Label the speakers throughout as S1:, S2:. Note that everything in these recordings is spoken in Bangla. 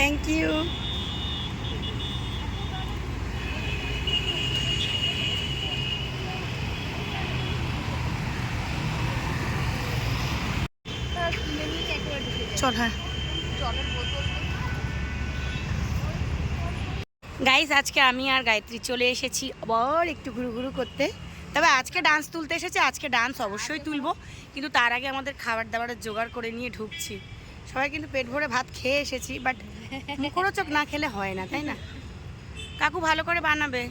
S1: Thank you. চল হ্যাঁ গাইস, আজকে আমি আর গায়ত্রী চলে এসেছি আবার একটু ঘুরু করতে। তবে আজকে ডান্স তুলতে এসেছে, আজকে ডান্স অবশ্যই তুলবো, কিন্তু তার আগে আমাদের খাবার দাবারের জোগাড় করে নিয়ে ঢুকছি। সবাই কিন্তু পেট ভরে ভাত খেয়ে এসেছি, বাট মুখরোচক না খেলে হয় না, তাই না? কাকু ভালো করে বানাবে।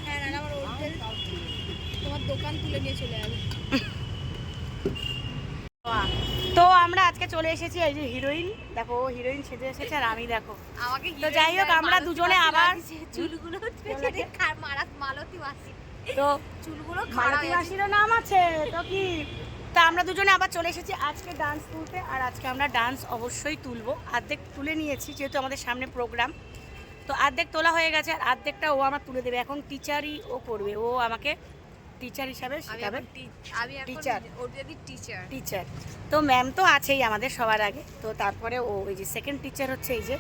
S2: হ্যাঁ, আমার তোমার দোকান তুলে নিয়ে চলে যাবে।
S1: তো আমরা আজকে চলে এসেছি, এই যে হিরোইন দেখো, হিরোইন সেজে এসেছে আর আমি দেখো।
S2: আমাকে
S1: তো যাই হোক, আমরা দুজনে আবার
S2: চুলগুলো মালতী মাসি,
S1: তো
S2: চুলগুলো
S1: মালতী মাসিরও নাম আছে তো কি। তো আমরা দুজনে আবার চলে এসেছি আজকে ডান্স তুলতে, আর আজকে আমরা ডান্স অবশ্যই তুলবো। অর্ধেক তুলে নিয়েছি যেহেতু আমাদের সামনে প্রোগ্রাম, তো অর্ধেক তোলা হয়ে গেছে আর অর্ধেকটা ও আমার তুলে দেবে। এখন টিচারই ও করবে, ও আমাকে টিচার হিসাবে শেখাবে। টিচার তো ম্যাম তো আছেই আমাদের সবার আগে, তো তারপরে ও এই যে সেকেন্ড টিচার হচ্ছে এই যে।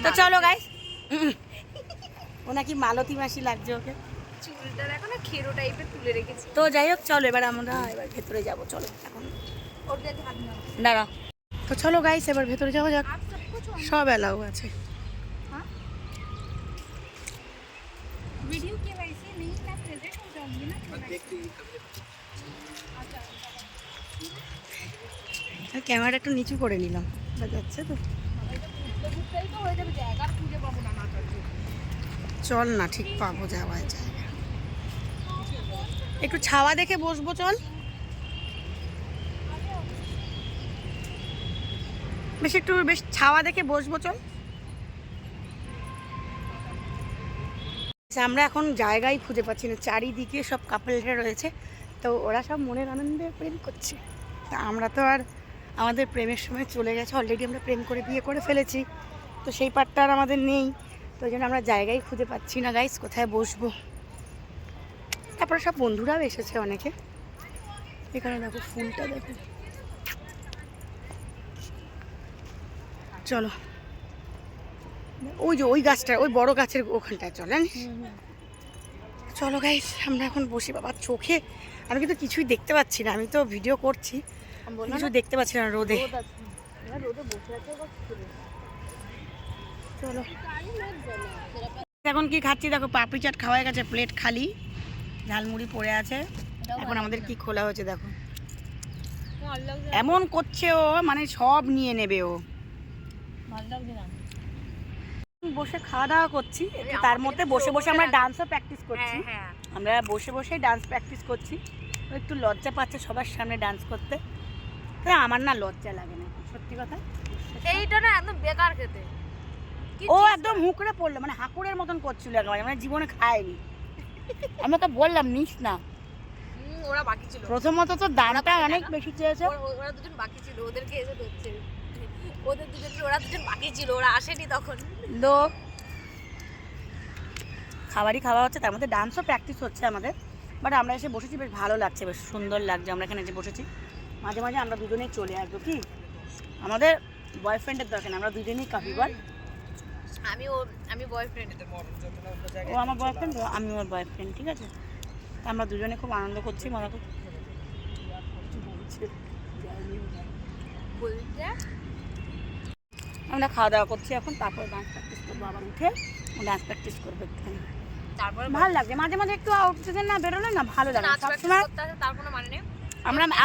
S1: তো চলো গাইস, ও নাকি মালতী মাসি লাগছে ওকে,
S2: চুলটা দেখো না খেরো টাইপের তুলে রেখেছি।
S1: তো যাই হোক চলো এবার আমরা এবার ভেতরে যাবো। চলো এখন দাঁড়া, তো চলো গাইস এবার ভেতরে যাওয়া যাক। সব এলাও আছে।
S2: वीडियो के वैसे नहीं मैं प्रेजेंट हो जाऊंगी ना।
S1: ক্যামেরাটা একটু নিচু করে নিলাম, যাচ্ছে তো। চল না, ঠিক পাবো যাওয়ার জায়গা। একটু ছাওয়া দেখে বসবো, চল। বেশ ছাওয়া দেখে বসবো, চল। আমরা এখন জায়গায় খুঁজে পাচ্ছি না, চারিদিকে সব কাপলরা রয়েছে, তো ওরা সব মনের আনন্দে প্রেম করছে। তা আমরা তো আর আমাদের প্রেমের সময় চলে গেছে, অলরেডি আমরা প্রেম করে বিয়ে করে ফেলেছি, তো সেই পার্টটা আর আমাদের নেই। তো ওই জন্য আমরা জায়গায় খুঁজে পাচ্ছি না গাইস, কোথায় বসবো। তারপরে সব বন্ধুরাও এসেছে অনেকে। এখানে দেখো ফুলটা দেখো, চলো ওই যে ওই গাছটা, ওই বড় গাছের ওখানটায় চলেন। চলো গাইস আমরা এখন বসি। বাবা চোখে আমি কিন্তু কিছুই দেখতে পাচ্ছি না, আমি তো ভিডিও করছি, কিছু দেখতে পাচ্ছি না রোদে। চলো এখন কি খাচ্ছি দেখো, পাপড়ি চাট খাওয়া গেছে, প্লেট খালি, ঝালমুড়ি পড়ে আছে। এখন আমাদের কি খোলা হচ্ছে দেখো, এমন করছে ও, মানে সব নিয়ে নেবে ও। বসে খাওয়া দাওয়া করছি, তার মধ্যে বসে বসে আমরা ডান্সও প্র্যাকটিস করছি। আমরা বসে বসে ডান্স প্র্যাকটিস করছি। একটু লজ্জা পাচ্ছে সবার সামনে ডান্স করতে, তাই আমার না লজ্জা লাগে না, সত্যি কথা।
S2: এইটা না একদম বেকার খেতে,
S1: ও একদম হুকড়ে পড়লো, মানে হাঁকুড়ের মতন করছিল একেবারে, মানে জীবনে খায়নি। আমি তো বললাম নিস না।
S2: ওরা বাকি ছিল,
S1: প্রথমত তো দামটা অনেক বেশি চেয়েছে।
S2: ওরা দুজন বাকি ছিল, ওদেরকে এসে ধরছে, ওরা দুজন বাকি ছিল, ওরা আসেনি তখন।
S1: তো খাবারই খাওয়া হচ্ছে, তার মধ্যে ডান্সও প্র্যাকটিস হচ্ছে আমাদের। বাট আমরা এসে বসেছি, বেশ ভালো লাগছে, বেশ সুন্দর লাগছে। আমরা এখানে এসে বসেছি, মাঝে মাঝে আমরা দুজনেই চলে আসবো, কি আমাদের বয়ফ্রেন্ডের দরকার, আমরা দুজনেই কাফি বল।
S2: আমি বয়ফ্রেন্ড,
S1: ও আমার বয়ফ্রেন্ড, আমি ওর বয়ফ্রেন্ড, ঠিক আছে। আমরা দুজনে খুব আনন্দ করছি, মজা করছি। আমরা খাওয়া দাওয়া করছি এখন, তারপরে ডান্স প্র্যাকটিস করবো, আবার উঠে ডান্স প্র্যাকটিস করবো একটুখানি।
S2: তারপরে
S1: ভালো লাগছে, মাঝে মাঝে একটু আউটসিজন না বেরোলে না ভালো লাগে সবসময়।
S2: তার কোনো মানে নেই।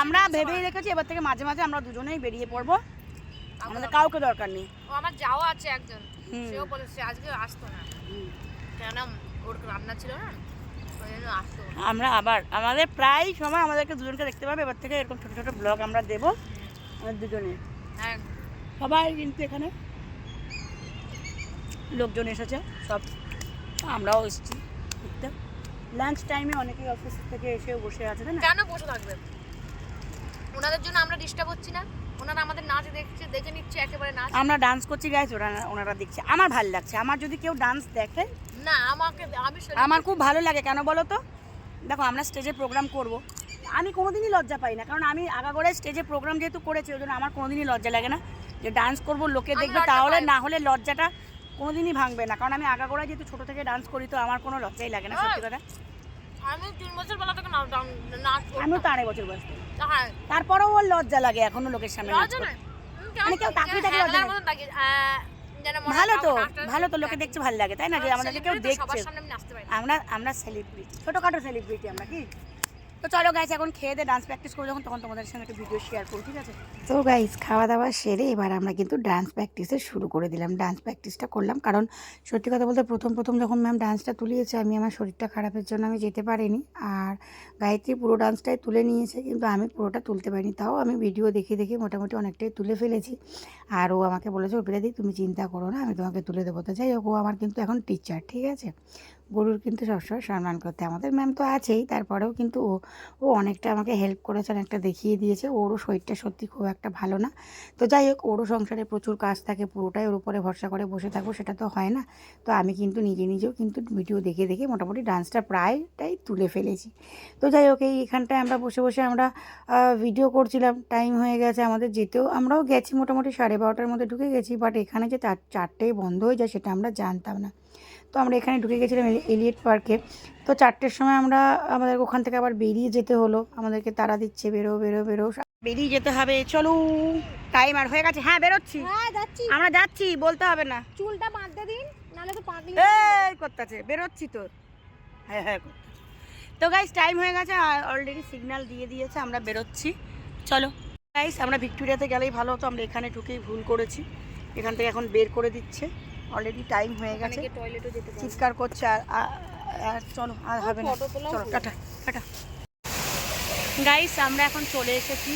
S1: আমরা ভেবেই রেখেছি এবার থেকে মাঝে মাঝে আমরা দুজনেই বেরিয়ে পড়বো, আমাদের কাউকে দরকার নেই।
S2: ও আমার যাওয়া আছে একজন, সেও বলেছে আজকে আসতো না, কেন ওর রান্না ছিল না, ওই জন্য আসতো।
S1: আমরা আবার আমাদের প্রায় সময় আমাদেরকে দুজনকে দেখতে পাবে, এবার থেকে এরকম ছোটো ছোটো ব্লগ আমরা দেবো আমাদের দুজনে।
S2: হ্যাঁ
S1: সবাই কিন্তু এখানে লোকজন এসেছে সব, আমরাও এসেছি ঘুরতে। লাঞ্চ টাইমে অনেকেই অফিস থেকে এসেও বসে আছে, না
S2: কেন বসে থাকবে, ওনাদের জন্য আমরা ডিস্টার্ব হচ্ছি না, ওনারা আমাদের নাচ দেখছে, দেখে নিচ্ছে একেবারে নাচ।
S1: আমরা ডান্স করছি গাইস, ওনারা দেখছে, আমার ভালো লাগছে। আমার যদি কেউ ডান্স দেখে
S2: না,
S1: আমার খুব ভালো লাগে। কেন বলো তো, দেখো আমরা স্টেজে প্রোগ্রাম করব, আমি কোনোদিনই লজ্জা পাই না, কারণ আমি আগাগোড়ায় স্টেজে প্রোগ্রাম যেহেতু করেছি, ওই জন্য আমার কোনোদিনই লজ্জা লাগে না যে ডান্স করবো লোকে দেখবে, তাহলে না হলে লজ্জাটা কোনোদিনই ভাঙবে না। কারণ আমি আগাগোড়া যেহেতু ছোটো থেকে ডান্স করি, তো আমার কোনো লজ্জাই লাগে না, সত্যি কথা।
S2: আমি 3 বছর বেলা থেকে নাচ
S1: আমিও তো 2.5 বছর বয়স থেকে।
S2: হ্যাঁ,
S1: তারপরেও ওর লজ্জা লাগে এখনো লোকের সামনে নাচ
S2: লজ্জা
S1: করতে।
S2: নয়,
S1: মানে কেউ তাকিয়ে থাকে লজ্জা লাগে।
S2: মতন তাকিয়ে যেন মনে হয়
S1: ভালো তো,
S2: নাচটা-
S1: ভালো তো, লোকে দেখছে ভালো লাগে, তাই না? যে আমাদেরকে কেউ
S2: celebrity তো,
S1: দেখছে।
S2: সবার সামনে আমি নাচতে পারি না।
S1: আমরা সেলিব্রিটি, ছোটোখাটো সেলিব্রিটি আমরা, কি? তো চলো গাইস, এখন খেয়ে দিয়ে ডান্স প্র্যাকটিস করে, তখন তোমাদের সঙ্গে একটা ভিডিও শেয়ার করো, ঠিক আছে? তো গাইস, খাওয়া দাওয়া সেরে এবার আমরা কিন্তু ডান্স প্র্যাকটিসে শুরু করে দিলাম। ডান্স প্র্যাকটিসটা করলাম, কারণ সত্যি কথা বলতে প্রথম যখন ম্যাম ডান্সটা তুলিয়েছে, আমি আমার শরীরটা খারাপের জন্য আমি যেতে পারিনি। আর গায়ত্রী পুরো ডান্সটাই তুলে নিয়েছে, কিন্তু আমি পুরোটা তুলতে পারিনি। তাও আমি ভিডিও দেখে মোটামুটি অনেকটাই তুলে ফেলেছি। আর ও আমাকে বলেছে, অর্পিতাদি তুমি চিন্তা করো না, আমি তোমাকে তুলে দেবো। তো যাই হোক, ও আমার কিন্তু এখন টিচার, ঠিক আছে? গরুর কিন্তু সবসময় সম্মান করতে, আমাদের ম্যাম তো আছেই, তারপরেও কিন্তু ও অনেকটা আমাকে হেল্প করেছে, অনেকটা দেখিয়ে দিয়েছে। ওরও শরীরটা সত্যি খুব একটা ভালো না। তো যাই হোক, ওরও সংসারে প্রচুর কাজ থাকে, পুরোটাই ওর উপরে ভরসা করে বসে থাকবো, সেটা তো হয় না। তো আমি কিন্তু নিজেও কিন্তু ভিডিও দেখে মোটামুটি ডান্সটা প্রায়টাই তুলে ফেলেছি। তো যাই হোক, এইখানটায় আমরা বসে আমরা ভিডিও করছিলাম। টাইম হয়ে গেছে আমাদের যেতেও, আমরাও গেছি মোটামুটি 12:30টার মধ্যে ঢুকে গেছি। বাট এখানে যে 4টেয় বন্ধ হয়ে যায় সেটা আমরা জানতাম না। তো আমরা এখানে ঢুকে গেছিলাম এলিয়েট পার্কে। তো 4টের সময় আমাদের ওখান থেকে আবার বেরিয়ে যেতে হলো, আমাদেরকে তাড়া দিচ্ছে, বেরো বেরিয়ে যেতে হবে, চলো। টাইম আর হয়ে গেছে। হ্যাঁ, বেরোচ্ছি।
S2: হ্যাঁ, যাচ্ছি।
S1: আমরা যাচ্ছি, বলতে হবে না।
S2: চুলটা বাঁধতে দিন, নাহলে তো পাগলি
S1: এই করতেছে, বেরোচ্ছি তো। হ্যাঁ। তো গাইস, টাইম হয়ে গেছে, আর অলরেডি সিগন্যাল দিয়ে দিয়েছে, আমরা বেরোচ্ছি, চলো। গাইস, আমরা ভিক্টোরিয়াতে গেলেই ভালো হতো, আমরা এখানে ঢুকেই ভুল করেছি। এখান থেকে এখন বের করে দিচ্ছে, অলরেডি টাইম হয়ে গেছে।
S2: টয়লেটও যেতে পারে।
S1: চিৎকার করছে, আর চলো, আর হবে না, চলো, টাটা। গাইস, আমরা এখন চলে এসেছি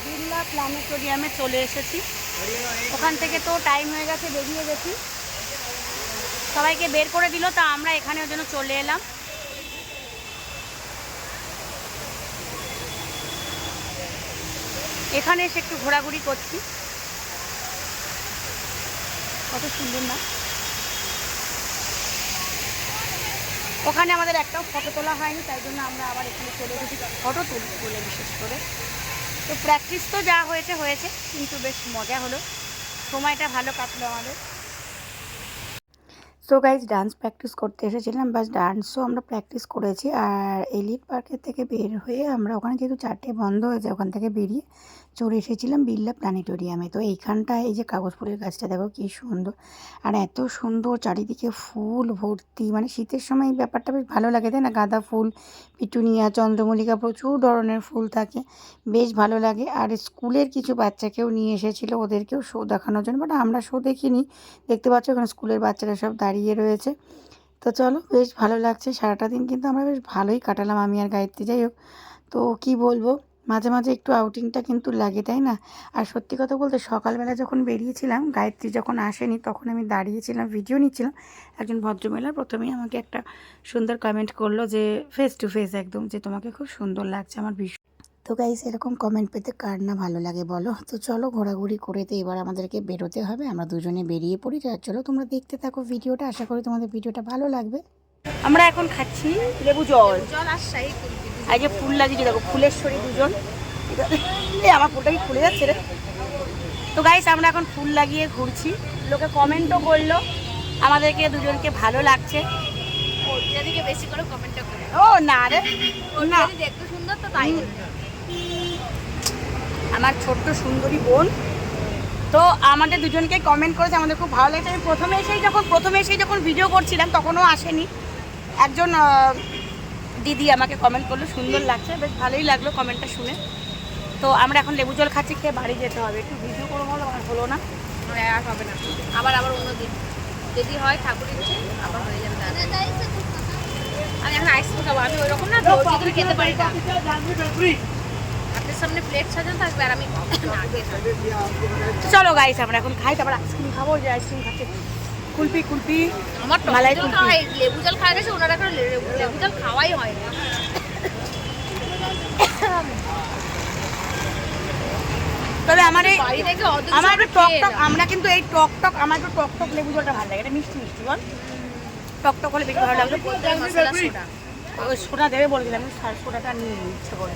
S1: বিড়লা প্ল্যানেটোরিয়ামে, চলে এসেছি। ওখান থেকে তো টাইম হয়ে গেছে, বেরিয়ে গেছি, সবাইকে বের করে দিল, তা আমরা এখানে ওর জন্য চলে এলাম। এখানে এসে একটু ঘোরাঘুরি করছি, কত সুন্দর না? ওখানে আমাদের একটাও ফটো তোলা হয়নি, তাই জন্য আমরা আবার এখানে চলে এসেছি ফটো তুলে, বিশেষ করে। তো প্র্যাকটিস তো যা হয়েছে, কিন্তু বেশ মজা হলো, সময়টা ভালো কাটলো আমাদের। সো গাইজ, ডান্স প্র্যাকটিস করতে এসেছিলাম, বাস ডান্সও আমরা প্র্যাকটিস করেছি। আর এলিট পার্কের থেকে বের হয়ে আমরা ওখানে যেহেতু 4টে বন্ধ হয়েছে, ওখান থেকে বেরিয়ে চলে এসেছিলাম বিড়লা প্ল্যানেটোরিয়ামে। তো এইখানটায় এই যে কাগজ ফুলের গাছটা দেখো কী সুন্দর, আর এত সুন্দর, চারিদিকে ফুল ভর্তি। মানে শীতের সময় এই ব্যাপারটা বেশ ভালো লাগে, তাই না? গাঁদা ফুল, পিটুনিয়া, চন্দ্রমল্লিকা, প্রচুর ধরনের ফুল থাকে, বেশ ভালো লাগে। আর স্কুলের কিছু বাচ্চাকেও নিয়ে এসেছিলো, ওদেরকেও শো দেখানোর জন্য। বাট আমরা শো দেখিনি, দেখতে পাচ্ছ ওখানে স্কুলের বাচ্চারা সব দাঁড়িয়ে রয়েছে। তো চলো, বেশ ভালো লাগছে। সারাটা দিন কিন্তু আমরা বেশ ভালোই কাটালাম, আমি আর গায়ত্রী। যাই হোক, তো কি বলবো, মাঝে একটু আউটিংটা কিন্তু লাগে, তাই না? আর সত্যি কথা বলতে, সকালবেলা যখন বেরিয়েছিলাম, গায়ত্রী যখন আসেনি, তখন আমি দাঁড়িয়েছিলাম, ভিডিও নিচ্ছিলাম। একজন ভদ্রমহিলা প্রথমেই আমাকে একটা সুন্দর কমেন্ট করলো, যে ফেস টু ফেস একদম, যে তোমাকে খুব সুন্দর লাগছে, আমার ভীষণ। তো গাইস, এরকম কমেন্ট পেতে কার না ভালো লাগে বলো? তো চলো, ঘোরাঘুরি করে তো এবার আমাদেরকে বেরোতে হবে, আমরা দুজনে বেরিয়ে পড়ি। চলো, তোমরা দেখতে থাকো ভিডিওটা, আশা করি তোমাদের ভিডিওটা ভালো লাগবে। আমরা এখন খাচ্ছি লেবু জল,
S2: আর শাহী কুলফি।
S1: এই যে ফুল লাগিয়েছে দেখো, ফুলেশ্বরী দুজন। আমার ফুলটা কি খুলে যাচ্ছে রে? তো গাইস, আমরা এখন ফুল লাগিয়ে ঘুরছি, লোকে কমেন্টও করলো আমাদেরকে দুজনকে ভালো লাগছে।
S2: ওদিকে বেশি করে কমেন্টটা করে।
S1: ও না রে, না,
S2: দেখতে সুন্দর তো, তাই
S1: আমার ছোট্ট সুন্দরী বোন। তো আমাদের দুজনকে কমেন্ট করেছে, আমাদের খুব ভালো লাগছে। আমি প্রথমে এসেই যখন ভিডিও করছিলাম, তখনও আসেনি একজন দিদি, আমাকে কমেন্ট করলো সুন্দর লাগছে, বেশ ভালোই লাগলো কমেন্টটা শুনে। তো আমরা এখন লেবু জল খাচ্ছি, খেয়ে বাড়ি যেতে হবে। একটু ভিডিও করবো বলো, আমার হলো না,
S2: আর হবে না, আবার অন্যদিন যদি হয়, ঠাকুর ইচ্ছে আবার হয়ে যাবে। আমি এখন আইসক্রিম খাবো, আমি ওইরকম না, রোজ খেতে পারি না। হাতের সামনে প্লেট সাজানো থাকবে, আর আমি
S1: চলো গাইস, আমরা এখন খাই, তারপর আইসক্রিম খাবো। যে আইসক্রিম খাচ্ছে কুলপি,
S2: আমার
S1: মালাই
S2: টক
S1: কুলপি।
S2: লেবু জল খাওয়া গেছে, ওনারা এখন লেবু জল খাওয়াই হয় না।
S1: তবে আমার একটু টক, আমরা কিন্তু এই টক, আমার একটু টক লেবু জলটা ভালো লাগে, এটা মিষ্টি বল, টক হলে বেশি ভালো লাগবে। ওই সোডা দেবে বলেছিলাম, আমি সোডাটা নিয়ে ইচ্ছে করে।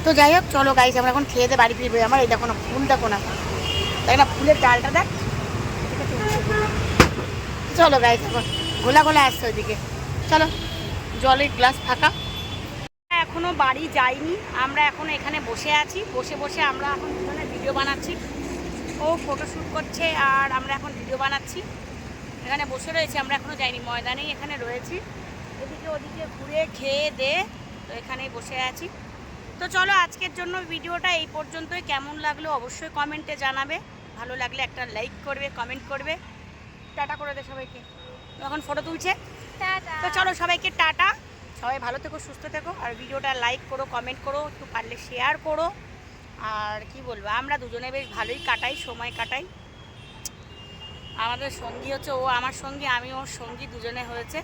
S1: তো যাই হোক, চলো গাইস, আমরা এখন খেয়ে দিয়ে বাড়ি ফিরবো। আমার এই দেখো না, ফুল দেখো না, দেখ না ফুলের ডালটা দেখ। চলো গাইস, ঘোলা ঘোলা আসছে ওইদিকে। চলো, জলের গ্লাস ফাঁকা। এখনো বাড়ি যাইনি, আমরা এখনো এখানে বসে আছি। বসে বসে আমরা এখন দুজনে ভিডিও বানাচ্ছি। ও ফটোশ্যুট করছে আর আমরা এখন ভিডিও বানাচ্ছি। এখানে বসে রয়েছি, আমরা এখনো যাইনি, ময়দানেই এখানে রয়েছি। এদিকে ওদিকে ঘুরে খেয়ে দে তো এখানেই বসে আছি। তো চলো, আজকের জন্য ভিডিওটা এই পর্যন্তই। কেমন লাগলো অবশ্যই কমেন্টে জানাবে। ভালো লাগলে একটা লাইক করবে, কমেন্ট করবে। টাটা করে দে সবাইকে। এখন ফটো তুলছে। তো চলো সবাইকে টাটা। সবাই ভালো থেকো, সুস্থ থেকো। আর ভিডিওটা লাইক করো, কমেন্ট করো, একটু পারলে শেয়ার করো। আর কি বলবো, আমরা দুজনে বেশ ভালোই কাটাই, সময় কাটাই। আমাদের সঙ্গী হচ্ছে ও আমার সঙ্গী, আমি ওর সঙ্গী, দুজনে হয়েছে।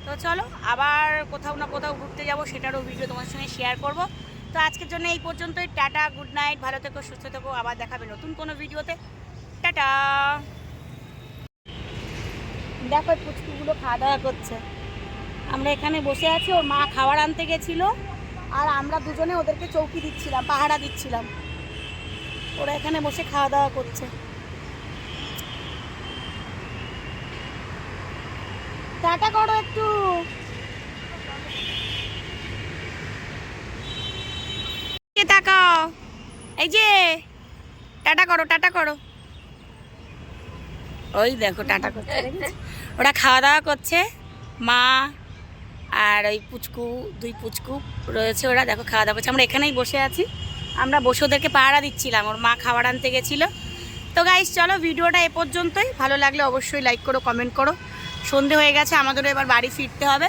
S1: তো চলো, আবার কোথাও না কোথাও ঘুরতে যাবো, সেটারও ভিডিও তোমার সঙ্গে শেয়ার করব। তো আজকের জন্য এই পর্যন্তই। টাটা, গুড নাইট, ভালো থেকো, সুস্থ থেকো। আবার দেখাবে নতুন কোনো ভিডিওতে। টাটা। দেখো পুচকুগুলো খাওয়া দাওয়া করছে। আমরা এখানে বসে আছি, ওর মা খাবার আনতে গেছিলো আর আমরা দুজনে ওদেরকে চৌকি দিচ্ছিলাম, পাহারা দিচ্ছিলাম। ওরা এখানে বসে খাওয়া দাওয়া করছে। টাটা করো একটু। তাকাও, এই যে টাটা করো, টাটা করো। ওই দেখো টাটা করছে। ওরা খাওয়া দাওয়া করছে, মা আর ওই পুচকু, দুই পুচকু রয়েছে, ওরা দেখো খাওয়া দাওয়া করছে। আমরা এখানেই বসে আছি, আমরা বসে ওদেরকে পাহারা দিচ্ছিলাম। ওর মা খাবার আনতে গেছিলো। তো গাইস চলো, ভিডিওটা এ পর্যন্তই। ভালো লাগলে অবশ্যই লাইক করো, কমেন্ট করো। সন্ধে হয়ে গেছে, আমাদেরও এবার বাড়ি ফিরতে হবে।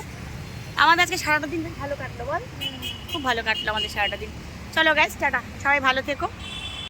S1: আমাদের আজকে সারাটা দিন ভালো কাটলো, বল? খুব ভালো কাটলো আমাদের সারাটা দিন। চলো গাইস টাটা, সবাই ভালো থেকো।